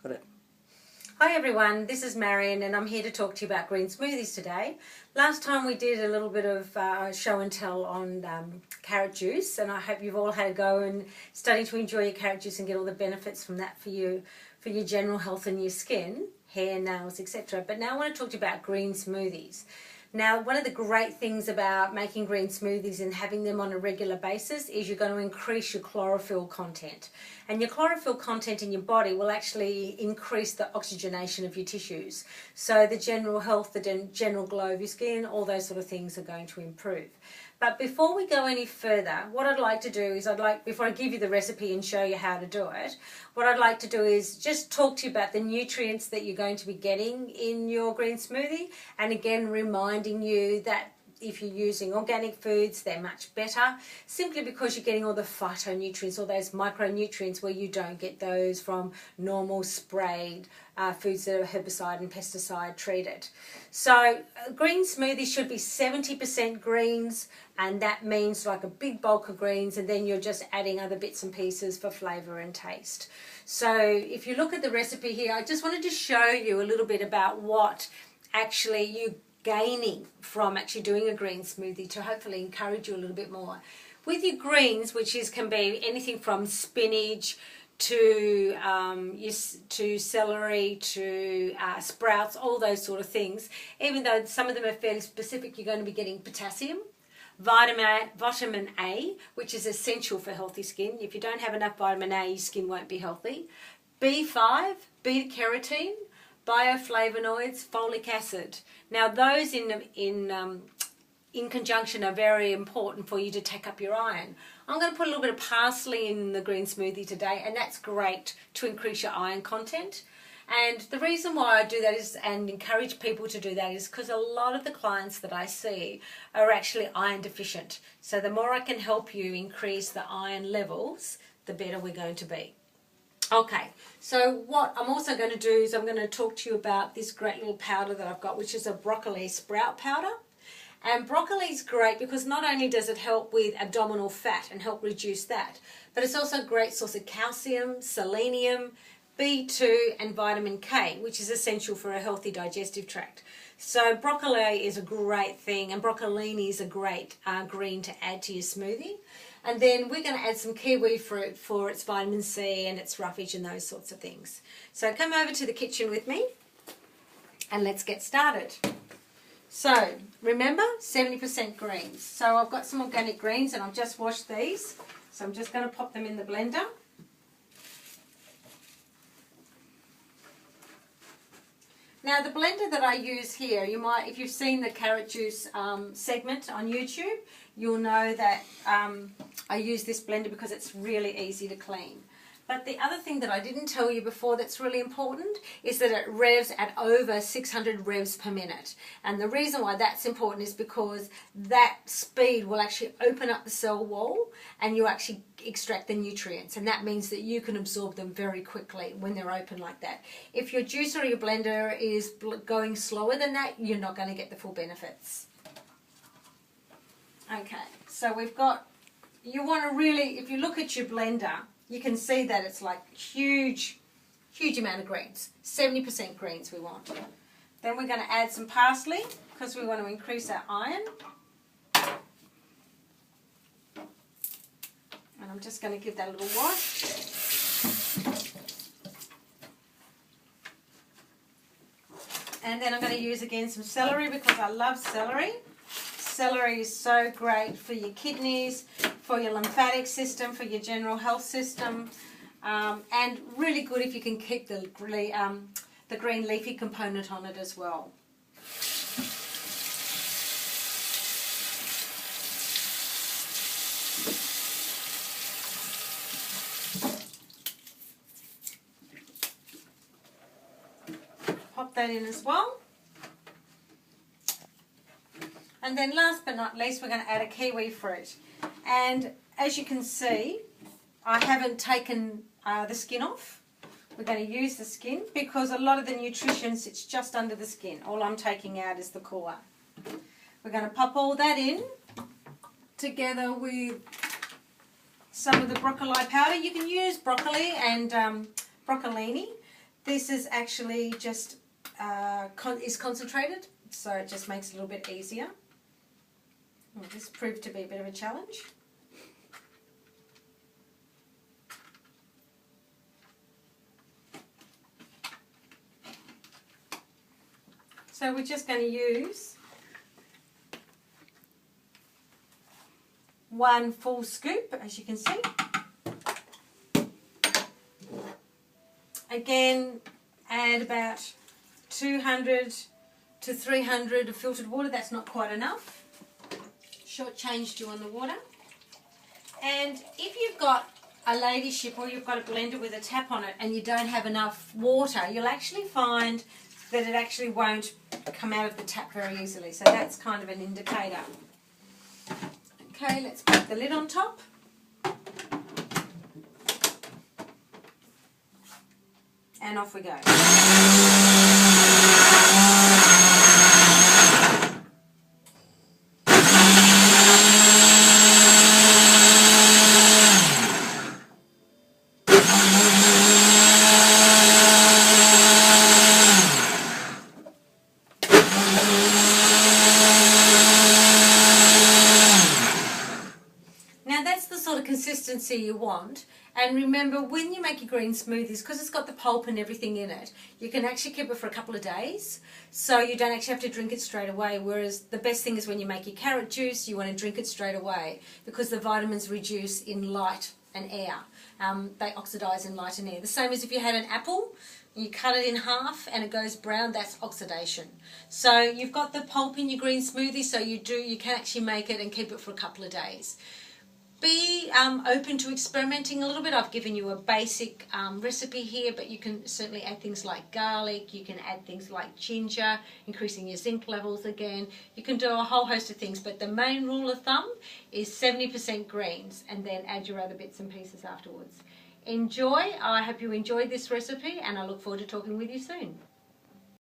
Got it. Hi everyone, this is Marion and I'm here to talk to you about green smoothies today. Last time we did a little bit of show and tell on carrot juice, and I hope you've all had a go and starting to enjoy your carrot juice and get all the benefits from that for your general health and your skin, hair, nails, etc. But now I want to talk to you about green smoothies. Now, one of the great things about making green smoothies and having them on a regular basis is you're going to increase your chlorophyll content. And your chlorophyll content in your body will actually increase the oxygenation of your tissues. So the general health, the general glow of your skin, all those sort of things are going to improve. But before we go any further, what I'd like to do is before I give you the recipe and show you how to do it, what I'd like to do is just talk to you about the nutrients that you're going to be getting in your green smoothie, and again reminding you that if you're using organic foods, they're much better, simply because you're getting all the phytonutrients, all those micronutrients where you don't get those from normal sprayed foods that are herbicide and pesticide treated. So green smoothies should be 70% greens, and that means like a big bulk of greens, and then you're just adding other bits and pieces for flavour and taste. So if you look at the recipe here, I just wanted to show you a little bit about what actually you gaining from actually doing a green smoothie to hopefully encourage you a little bit more. With your greens, which can be anything from spinach to celery to sprouts, all those sort of things, even though some of them are fairly specific, you're going to be getting potassium, vitamin A, which is essential for healthy skin. If you don't have enough vitamin A, your skin won't be healthy. B5, beta carotene, bioflavonoids, folic acid. Now those in conjunction are very important for you to take up your iron. I'm going to put a little bit of parsley in the green smoothie today, and that's great to increase your iron content. And the reason why I do that is, and encourage people to do that, is because a lot of the clients that I see are actually iron deficient. So the more I can help you increase the iron levels, the better we're going to be. Okay, so what I'm also going to do is I'm going to talk to you about this great little powder that I've got, which is a broccoli sprout powder. And broccoli is great because not only does it help with abdominal fat and help reduce that, but it's also a great source of calcium, selenium, B2 and vitamin K, which is essential for a healthy digestive tract. So broccoli is a great thing, and broccolini is a great green to add to your smoothie. And then we're going to add some kiwi fruit for its vitamin C and its roughage and those sorts of things. So come over to the kitchen with me and let's get started. So remember, 70% greens. So I've got some organic greens and I've just washed these. So I'm just going to pop them in the blender. Now the blender that I use here, you might, if you've seen the carrot juice segment on YouTube, you'll know that I use this blender because it's really easy to clean. But the other thing that I didn't tell you before that's really important is that it revs at over 600 revs per minute. And the reason why that's important is because that speed will actually open up the cell wall and you actually extract the nutrients. And that means that you can absorb them very quickly when they're open like that. If your juicer or your blender is going slower than that, you're not going to get the full benefits. Okay, so we've got, you want to really, if you look at your blender, you can see that it's like huge amount of greens. 70% greens we want. Then we're going to add some parsley because we want to increase our iron. And I'm just going to give that a little wash. And then I'm going to use again some celery because I love celery. Celery is so great for your kidneys, for your lymphatic system, for your general health system, and really good if you can keep the green leafy component on it as well. Pop that in as well. And then last but not least, we're going to add a kiwi fruit. And as you can see, I haven't taken the skin off. We're going to use the skin because a lot of the nutrition sits just under the skin. All I'm taking out is the core. We're going to pop all that in together with some of the broccoli powder. You can use broccoli and broccolini, This is actually just is concentrated, so it just makes it a little bit easier. Well, this proved to be a bit of a challenge. So we're just going to use 1 full scoop, as you can see. Again, add about 200 to 300 of filtered water. That's not quite enough. Shortchanged you on the water. And if you've got a ladyship or you've got a blender with a tap on it and you don't have enough water, you'll actually find that it actually won't come out of the tap very easily. So that's kind of an indicator. Okay, let's put the lid on top. And off we go. Now that's the sort of consistency you want, and remember when you make your green smoothies, because it's got the pulp and everything in it, you can actually keep it for a couple of days, so you don't actually have to drink it straight away, whereas the best thing is when you make your carrot juice, you want to drink it straight away because the vitamins reduce in light and air. They oxidize in light and air. The same as if you had an apple, you cut it in half and it goes brown, that's oxidation. So you've got the pulp in your green smoothie, so you can actually make it and keep it for a couple of days. Be open to experimenting a little bit. I've given you a basic recipe here, but you can certainly add things like garlic, you can add things like ginger, increasing your zinc levels again. You can do a whole host of things, but the main rule of thumb is 70% greens and then add your other bits and pieces afterwards. Enjoy. I hope you enjoyed this recipe and I look forward to talking with you soon.